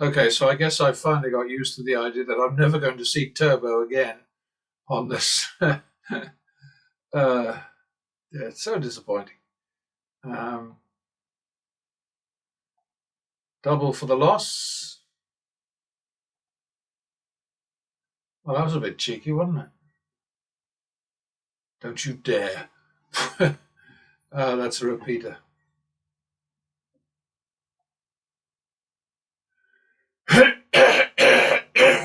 Okay, so I guess I finally got used to the idea that I'm never going to see turbo again on this. Yeah, it's so disappointing. Um, Double for the loss. Well, that was a bit cheeky, wasn't it? Don't you dare. That's a repeater.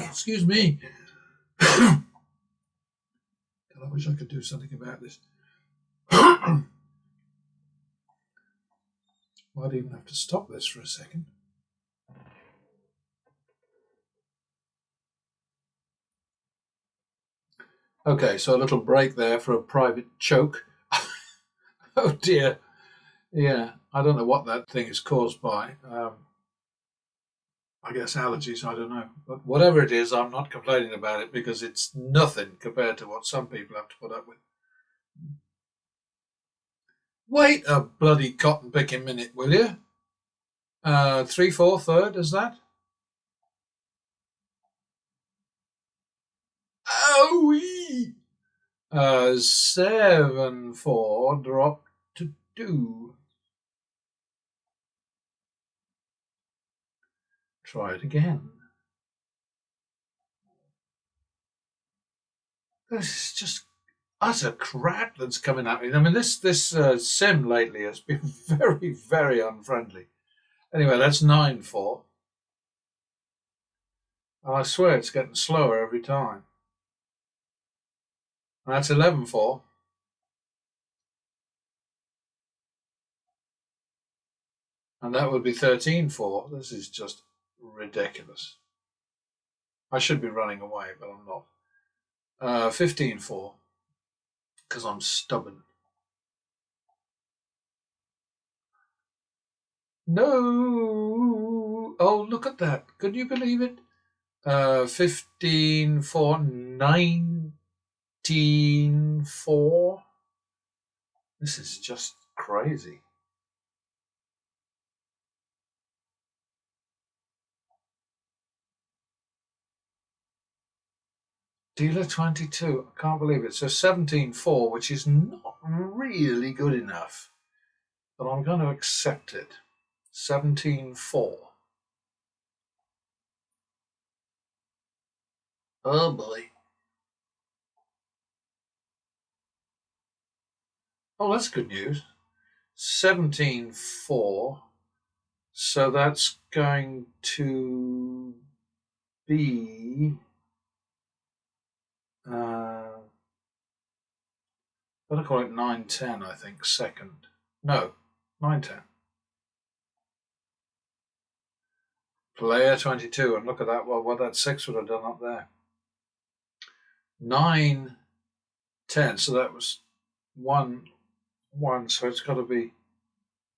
Excuse me. God, I wish I could do something about this. Might even have to stop this for a second. Okay, so a little break there for a private choke. Oh dear. Yeah, I don't know what that thing is caused by. I guess allergies, I don't know. But whatever it is, I'm not complaining about it because it's nothing compared to what some people have to put up with. Wait a bloody cotton picking minute, will you? 3-4 third, is that? Oh, 7-4 drop to 2. Try it again. This is just utter crap that's coming at me. I mean, this sim lately has been very, very unfriendly. Anyway, that's 9-4. And I swear it's getting slower every time. And that's 11-4. And that would be 13-4. This is just ridiculous. I should be running away, but I'm not. 15-4. Because I'm stubborn. No. Oh, look at that. Could you believe it? 15-4, 19-4. This is just crazy. Dealer 22. I can't believe it. So 17-4, which is not really good enough. But I'm going to accept it. 17-4. Oh boy. Oh, that's good news. 17-4. So that's going to be. Better call it 9-10, I think, second. No, 9-10. Player 22, and look at that, well, what that 6 would have done up there. 9-10, so that was 1-1, so it's got to be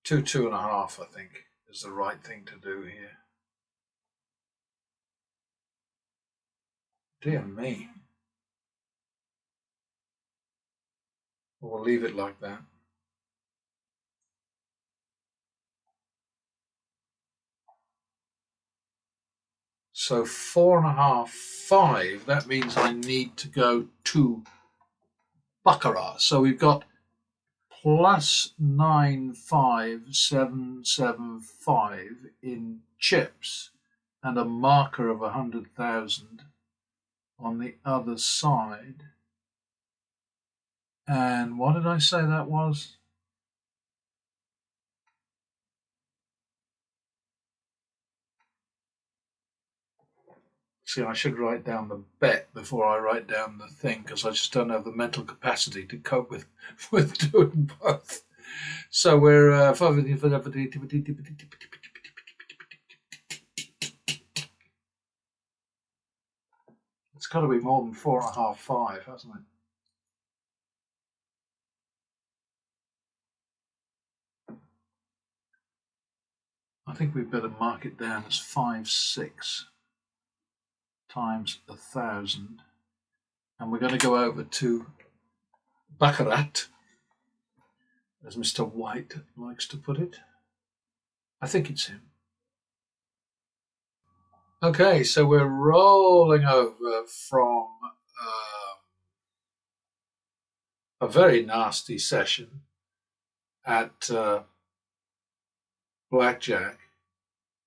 2-2.5, I think, is the right thing to do here. Dear me. We'll leave it like that. So 4.5, 5. That means I need to go to baccarat. So we've got plus 95775 in chips and a marker of 100,000 on the other side. And what did I say that was? See, I should write down the bet before I write down the thing because I just don't have the mental capacity to cope with doing both. So we're it's got to be more than 4.5, 5, hasn't it? I think we better mark it down as 5-6 times 1,000, and we're going to go over to baccarat, as Mr. White likes to put it. I think it's him. Okay, so we're rolling over from a very nasty session at blackjack,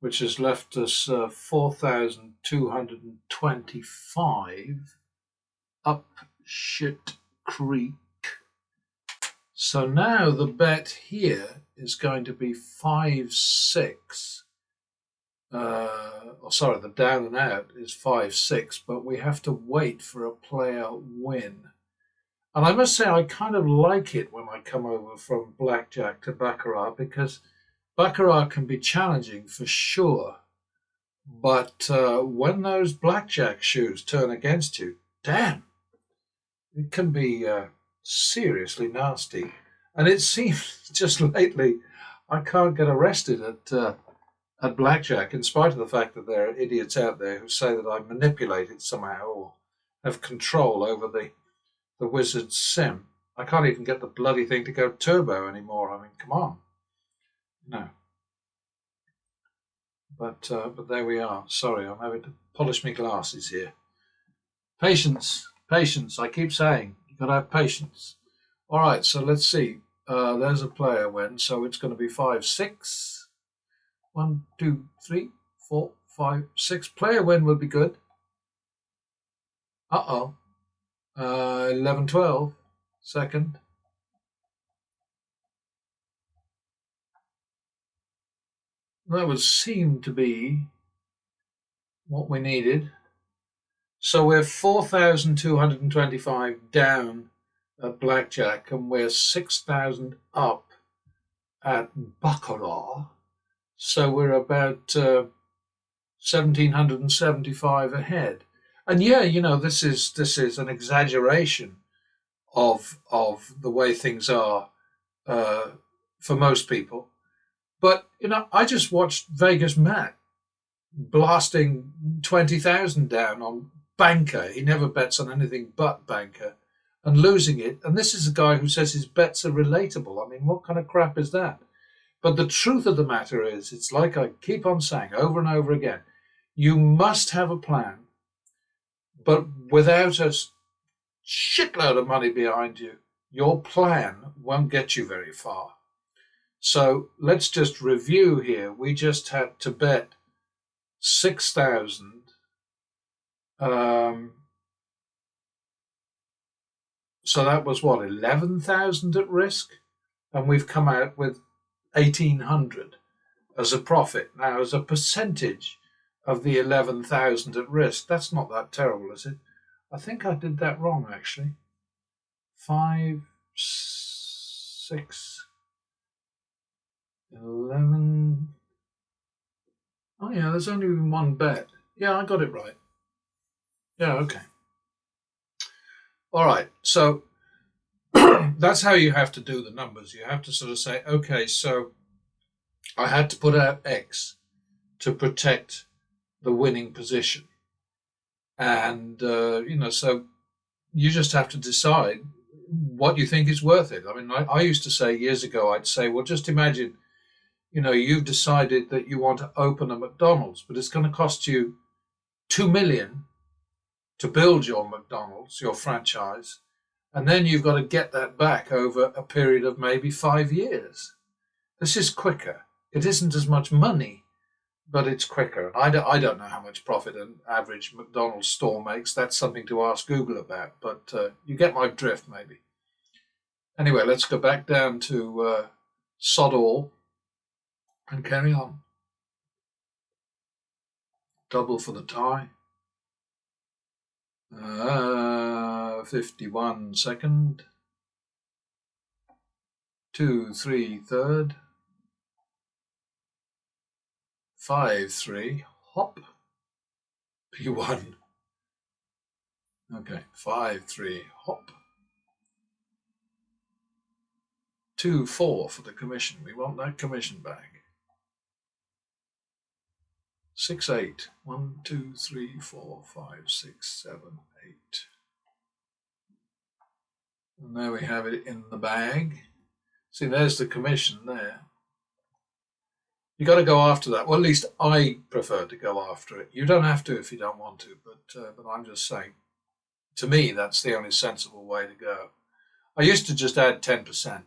which has left us 4,225 up shit creek. So now the bet here is going to be 5-6. The down and out is 5-6, but we have to wait for a player win. And I must say, I kind of like it when I come over from blackjack to baccarat, because baccarat can be challenging for sure. But when those blackjack shoes turn against you, damn, it can be seriously nasty. And it seems just lately I can't get arrested at blackjack, in spite of the fact that there are idiots out there who say that I manipulate it somehow or have control over the wizard's sim. I can't even get the bloody thing to go turbo anymore. I mean, come on. No. But there we are. Sorry, I'm having to polish my glasses here. Patience, patience. I keep saying you've got to have patience. All right, so let's see. There's a player win, so it's going to be 5-6. 1, 2, 3, 4, 5, 6. Player win would be good. 11-12. Second. That would seem to be what we needed. So we're 4,225 down at blackjack, and we're 6,000 up at baccarat. So we're about 1,775 ahead. And yeah, this is an exaggeration of the way things are for most people. But I just watched Vegas Matt blasting 20,000 down on banker. He never bets on anything but banker, and losing it. And this is a guy who says his bets are relatable. I mean, what kind of crap is that? But the truth of the matter is, it's like I keep on saying over and over again, you must have a plan, but without a shitload of money behind you, your plan won't get you very far. So let's just review here. We just had to bet 6,000. So that was what, 11,000 at risk? And we've come out with 1,800 as a profit. Now, as a percentage of the 11,000 at risk, that's not that terrible, is it? I think I did that wrong, actually. 5, 6, 11. Oh, yeah, there's only been one bet. Yeah, I got it right. Yeah, okay. All right, so that's how you have to do the numbers. You have to sort of say, okay, so I had to put out X to protect the winning position. And, so you just have to decide what you think is worth it. I mean, I used to say years ago, I'd say, well, just imagine, you've decided that you want to open a McDonald's, but it's going to cost you $2 million to build your McDonald's, your franchise. And then you've got to get that back over a period of maybe 5 years. This is quicker. It isn't as much money, but it's quicker. I don't know how much profit an average McDonald's store makes. That's something to ask Google about, but you get my drift, maybe. Anyway, let's go back down to sod all and carry on. Double for the tie. 51 second. 2, 3 third. 5, 3 hop. P1. Okay, 5, 3 hop. 2, 4 for the commission. We want that commission back. 6, 8. 1, 2, 3, 4, 5, 6, 7, 8. And there we have it in the bag. See, there's the commission there. You got to go after that. Well, at least I prefer to go after it. You don't have to if you don't want to, but I'm just saying. To me, that's the only sensible way to go. I used to just add 10%,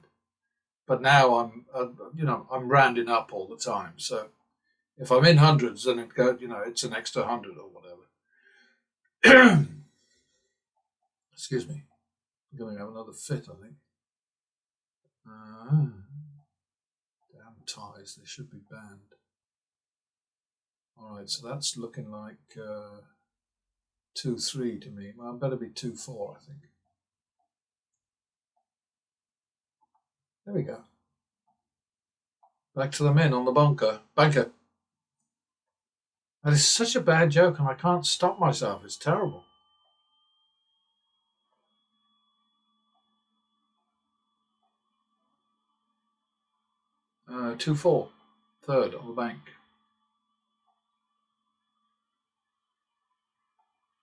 but now I'm rounding up all the time. So if I'm in hundreds, then it's an extra 100 or whatever. Excuse me. I'm going to have another fit, I think. Damn ties, they should be banned. All right, so that's looking like 2-3 to me. Well, better be 2-4, I think. There we go. Back to the min on the banker. That is such a bad joke, and I can't stop myself. It's terrible. Uh, 2-4, third on the bank.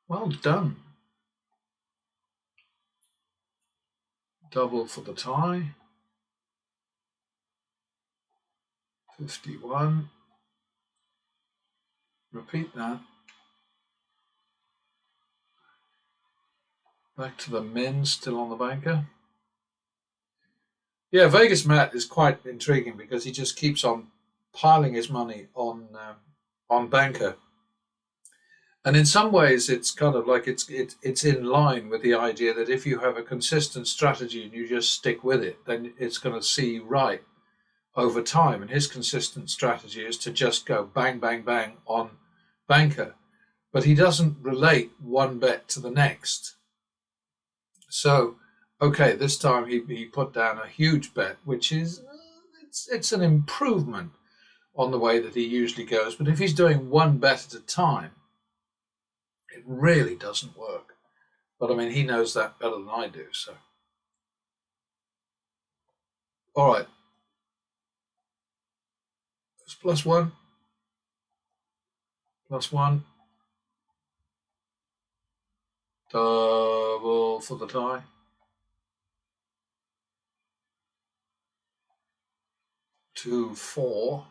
Well done. Double for the tie. 51. Repeat that. Back to the min, still on the banker. Yeah, Vegas Matt is quite intriguing because he just keeps on piling his money on banker. And in some ways, it's kind of like it's in line with the idea that if you have a consistent strategy and you just stick with it, then it's going to see you right over time. And his consistent strategy is to just go bang, bang, bang on banker. But he doesn't relate one bet to the next. So, okay, this time he put down a huge bet, which is it's an improvement on the way that he usually goes. But if he's doing one bet at a time, it really doesn't work. But I mean, he knows that better than I do. So, all right, it's +1, +1, double for the tie. 2-4,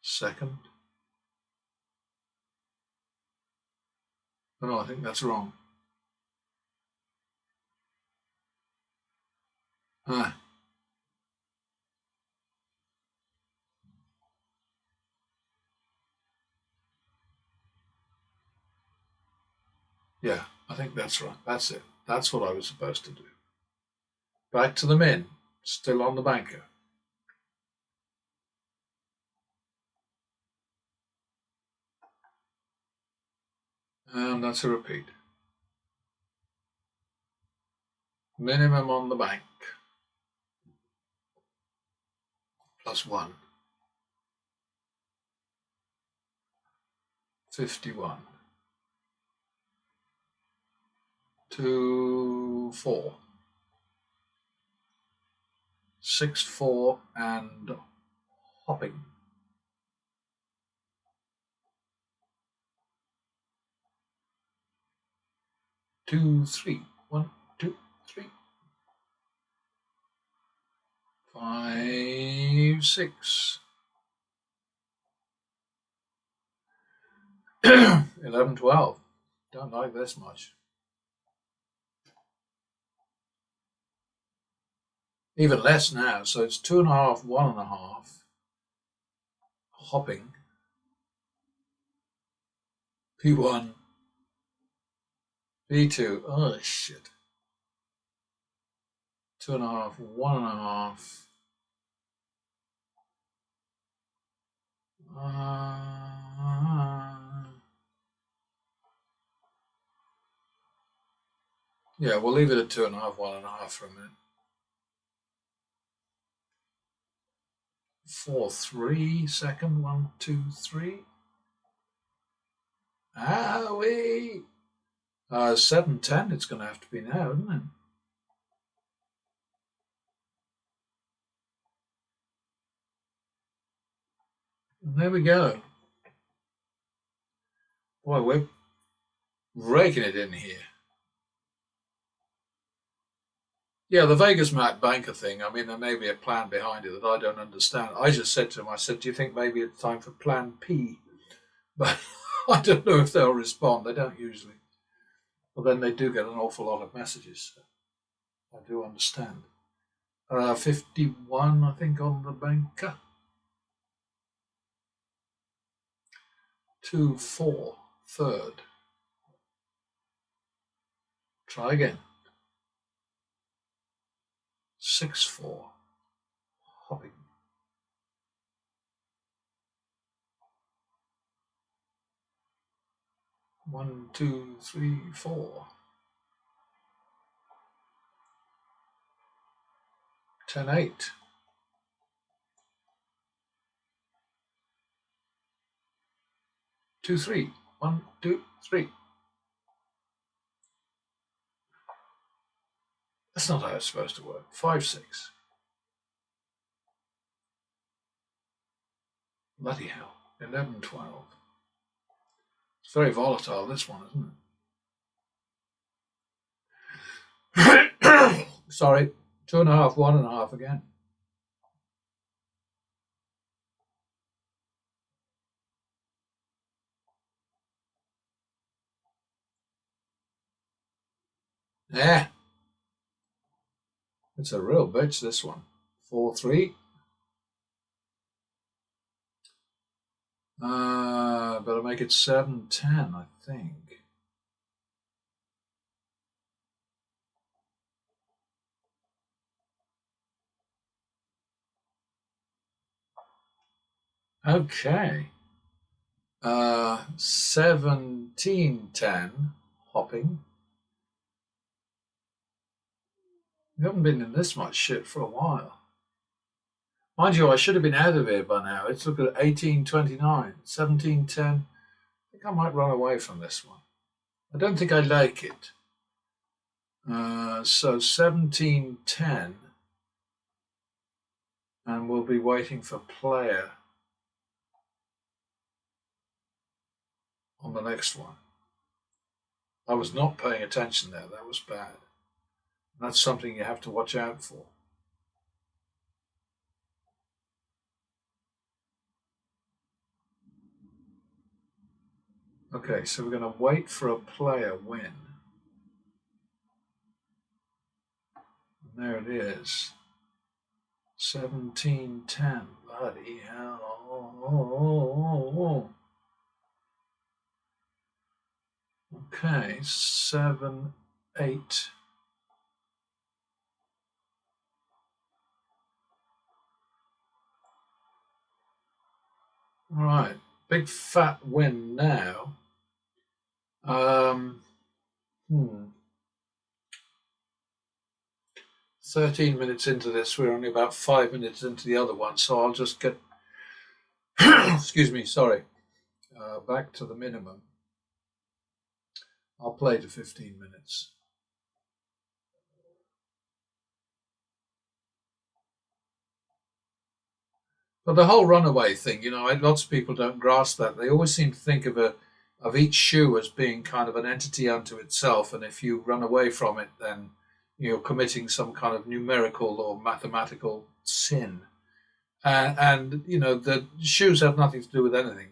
second. Oh, no, I think that's wrong. Ah. Yeah, I think that's right. That's it. That's what I was supposed to do. Back to the min, still on the banker. And that's a repeat. Minimum on the bank. +1. 51. 2-4. 6-4 and hopping. 2-3. 1, 2, 3. 5-6. 11-12. Don't like this much. Even less now, so it's 2.5, 1.5. Hopping. P1. P2. Oh shit. 2.5, 1.5. Yeah, we'll leave it at 2.5, 1.5 for a minute. 4-3, second, 1, 2, 3. Owie! 7-10, it's going to have to be now, isn't it? And there we go. Boy, we're raking it in here. Yeah, the Vegas Mac banker thing, I mean, there may be a plan behind it that I don't understand. I just said to him, I said, do you think maybe it's time for plan P? But I don't know if they'll respond. They don't usually. But then they do get an awful lot of messages. So I do understand. 51, I think, on the banker. 2-4, third. Try again. 6-4, hopping. 1, 2, 3, 4. 10-8. 2-3. 1, 2, 3. That's not how it's supposed to work. 5-6. Bloody hell. 11-12. It's very volatile, this one, isn't it? Sorry. 2.5, 1.5 again. Yeah. It's a real bitch, this one. 4-3. Better make it 7-10, I think. Okay. 17-10, hopping. We haven't been in this much shit for a while. Mind you, I should have been out of here by now. It's looking at 18-29, 17-10. I think I might run away from this one. I don't think I like it. So 17-10, and we'll be waiting for player on the next one. I was not paying attention there. That was bad. That's something you have to watch out for. Okay, so we're going to wait for a player win. And there it is. 17-10. Bloody hell. Okay, 7-8. Right, big fat win now. 13 minutes into this, we're only about 5 minutes into the other one, so I'll just get, excuse me, sorry, back to the minimum. I'll play to 15 minutes. But the whole runaway thing, lots of people don't grasp that. They always seem to think of each shoe as being kind of an entity unto itself, and if you run away from it, then you're committing some kind of numerical or mathematical sin. And the shoes have nothing to do with anything.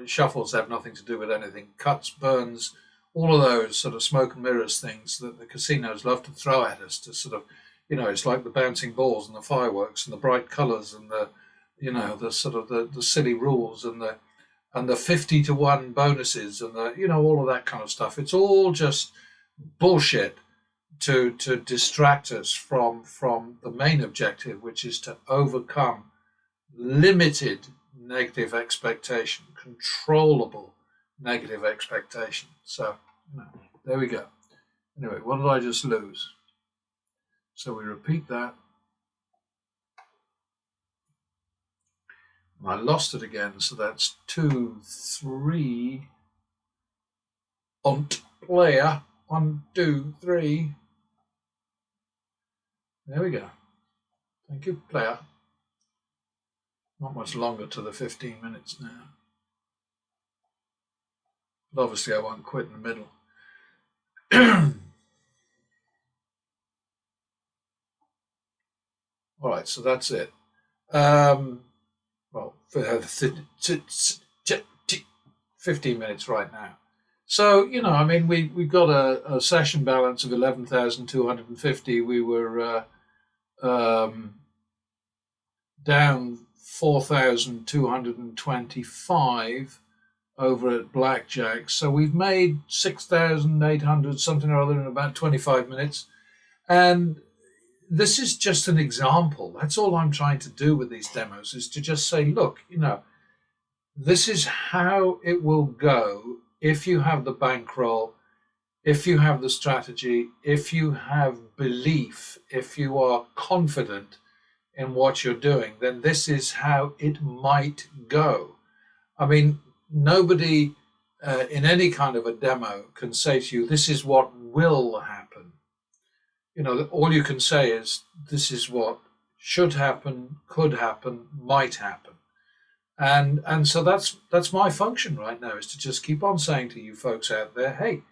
Shuffles have nothing to do with anything. Cuts, burns, all of those sort of smoke and mirrors things that the casinos love to throw at us to sort of, it's like the bouncing balls and the fireworks and the bright colours and the sort of the silly rules and the 50-1 bonuses and all of that kind of stuff. It's all just bullshit to distract us from the main objective, which is to overcome limited negative expectation, controllable negative expectation. So there we go. Anyway, what did I just lose? So we repeat that. I lost it again, so that's 2-3 on player. 1, 2, 3. There we go. Thank you, player. Not much longer to the 15 minutes now. But obviously I won't quit in the middle. All right, so that's it. Well, 15 minutes right now. So, I mean, we got a session balance of 11,250. We were down 4,225 over at blackjack. So we've made 6,800 something or other in about 25 minutes. And this is just an example. That's all I'm trying to do with these demos, is to just say, look, this is how it will go if you have the bankroll, if you have the strategy, if you have belief, if you are confident in what you're doing, then this is how it might go. I mean, nobody in any kind of a demo can say to you, this is what will happen. All you can say is, this is what should happen, could happen, might happen. And so that's my function right now, is to just keep on saying to you folks out there, hey,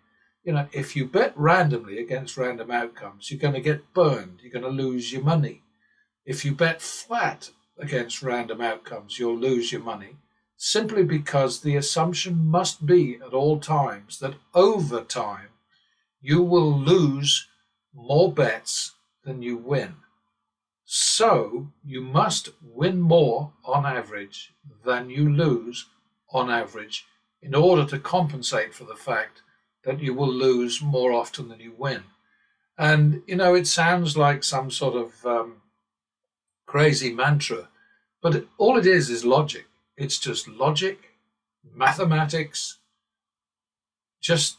if you bet randomly against random outcomes, you're going to get burned. You're going to lose your money. If you bet flat against random outcomes, you'll lose your money, simply because the assumption must be at all times that over time you will lose more bets than you win. So you must win more on average than you lose on average in order to compensate for the fact that you will lose more often than you win. And, it sounds like some sort of crazy mantra, but all it is logic. It's just logic, mathematics, just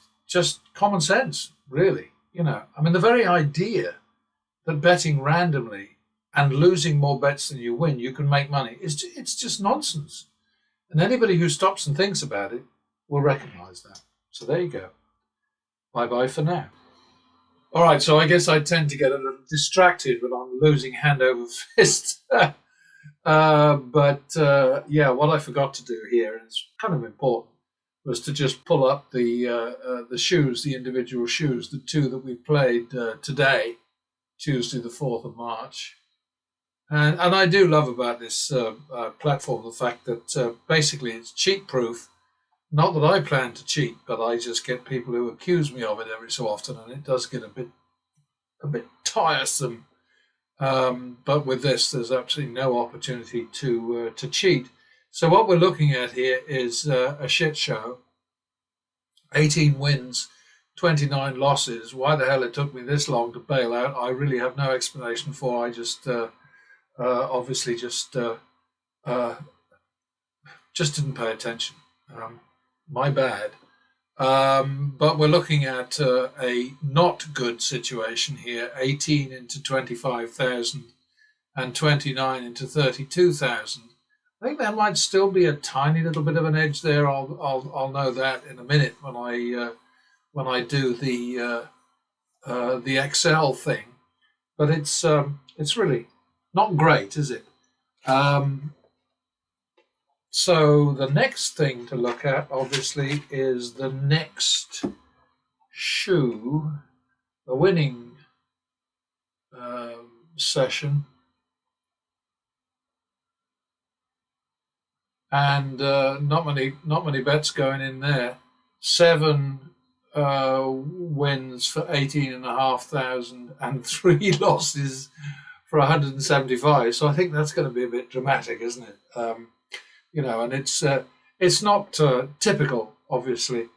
common sense, really. I mean, the very idea that betting randomly and losing more bets than you win, you can make money, it's just nonsense. And anybody who stops and thinks about it will recognize that. So there you go. Bye-bye for now. All right, so I guess I tend to get a little distracted when I'm losing hand over fist. But what I forgot to do here, and it's kind of important, was to just pull up the shoes, the individual shoes, the two that we played today, Tuesday the 4th of March. And I do love about this platform the fact that basically it's cheat-proof. Not that I plan to cheat, but I just get people who accuse me of it every so often, and it does get a bit tiresome. But with this, there's absolutely no opportunity to cheat. So what we're looking at here is a shit show. 18 wins, 29 losses. Why the hell it took me this long to bail out, I really have no explanation for. I just obviously just didn't pay attention. My bad. But we're looking at a not good situation here. 18 into 25,000 and 29 into 32,000. I think there might still be a tiny little bit of an edge there. I'll know that in a minute when I do the Excel thing. But it's really not great, is it? So the next thing to look at, obviously, is the next shoe, the winning session. And not many bets going in there. 7 wins for 18,500 and 3 losses for 175. So I think that's going to be a bit dramatic, isn't it? And it's not typical, obviously,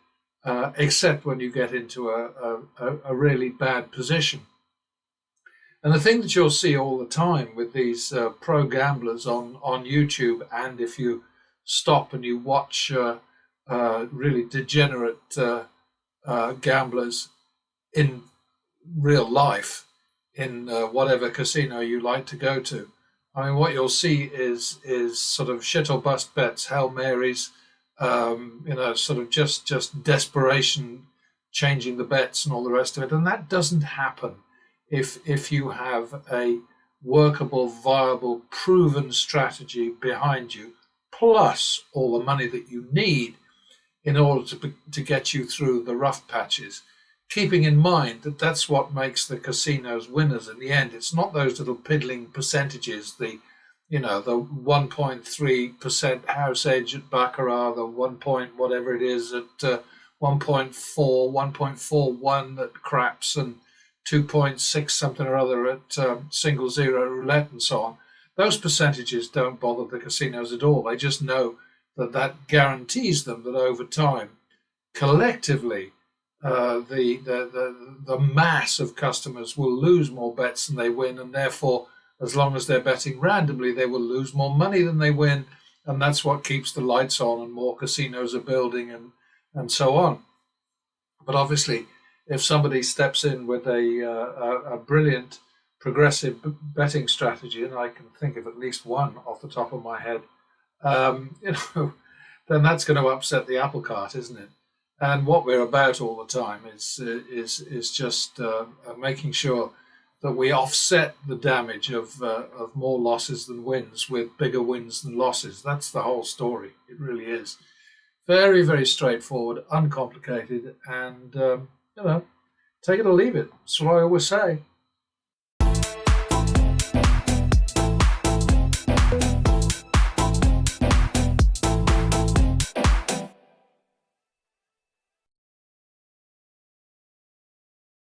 except when you get into a really bad position. And the thing that you'll see all the time with these pro gamblers on YouTube, and if you stop and you watch really degenerate gamblers in real life, in whatever casino you like to go to, I mean, what you'll see is sort of shit or bust bets, Hail Marys, sort of just desperation, changing the bets and all the rest of it. And that doesn't happen if you have a workable, viable, proven strategy behind you, plus all the money that you need in order to get you through the rough patches. keeping in mind that that's what makes the casinos winners in the end. It's not those little piddling percentages, the 1.3% house edge at Baccarat, the 1 point whatever it is at 1.4, 1.41 at craps, and 2.6 something or other at single zero roulette and so on. Those percentages don't bother the casinos at all. They just know that that guarantees them that over time, collectively, the mass of customers will lose more bets than they win, and therefore, as long as they're betting randomly, they will lose more money than they win, and that's what keeps the lights on and more casinos are building and so on. But obviously, if somebody steps in with a brilliant progressive betting strategy, and I can think of at least one off the top of my head, you know, then that's going to upset the apple cart, isn't it? And what we're about all the time is just making sure that we offset the damage of more losses than wins with bigger wins than losses. That's the whole story. It really is very, very straightforward, uncomplicated, and take it or leave it. That's what I always say.